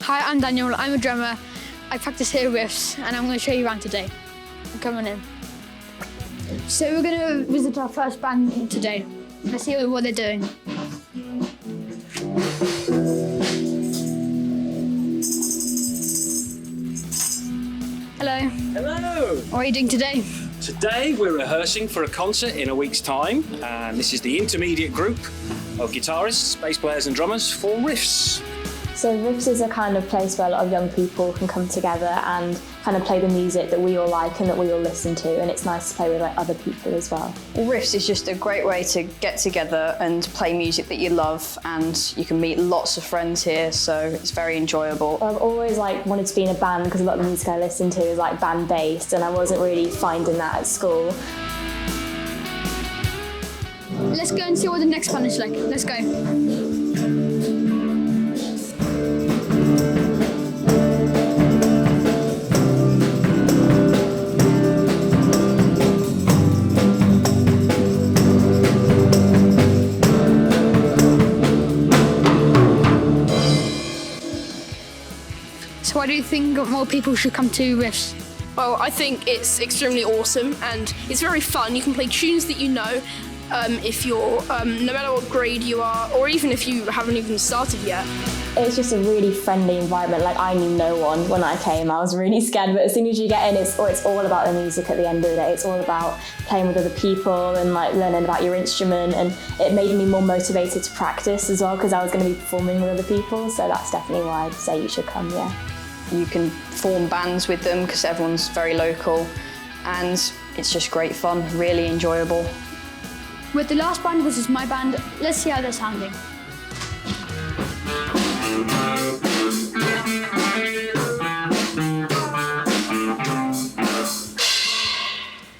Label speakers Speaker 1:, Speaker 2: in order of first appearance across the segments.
Speaker 1: Hi, I'm Daniel, I'm a drummer. I practice here at Riffs and I'm going to show you around today. Come on in. So we're going to visit our first band today. Let's see what they're doing. Hello.
Speaker 2: Hello!
Speaker 1: What are you doing today?
Speaker 2: Today we're rehearsing for a concert in a week's time, and this is the intermediate group of guitarists, bass players and drummers for Riffs.
Speaker 3: So Riffs is a kind of place where a lot of young people can come together and kind of play the music that we all like and that we all listen to, and it's nice to play with like other people as well.
Speaker 4: Riffs is just a great way to get together and play music that you love, and you can meet lots of friends here, so it's very enjoyable.
Speaker 3: I've always wanted to be in a band because a lot of the music I listen to is band based, and I wasn't really finding that at school.
Speaker 1: Let's go and see what the next band is like. Let's go. So why do you think more people should come to Riffs?
Speaker 5: Well, I think it's extremely awesome and it's very fun. You can play tunes that you know if you're, no matter what grade you are, or even if you haven't even started yet.
Speaker 3: It's just a really friendly environment. I knew no one when I came. I was really scared, but as soon as you get in, it's all about the music at the end of the day. It's all about playing with other people and learning about your instrument, and it made me more motivated to practice as well because I was going to be performing with other people, so that's definitely why I'd say you should come, yeah.
Speaker 4: You can form bands with them because everyone's very local, and it's just great fun, really enjoyable.
Speaker 1: With the last band, which is my band, let's see how they're sounding.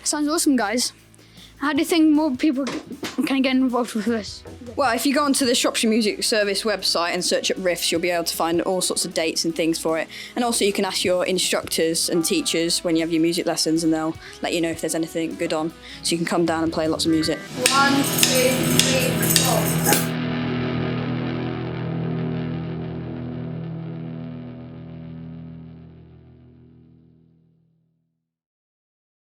Speaker 1: Sounds awesome, guys. How do you think more people can get involved with this?
Speaker 4: Well, if you go onto the Shropshire Music Service website and search up Riffs, you'll be able to find all sorts of dates and things for it. And also you can ask your instructors and teachers when you have your music lessons, and they'll let you know if there's anything good on. So you can come down and play lots of music.
Speaker 5: 1, 2.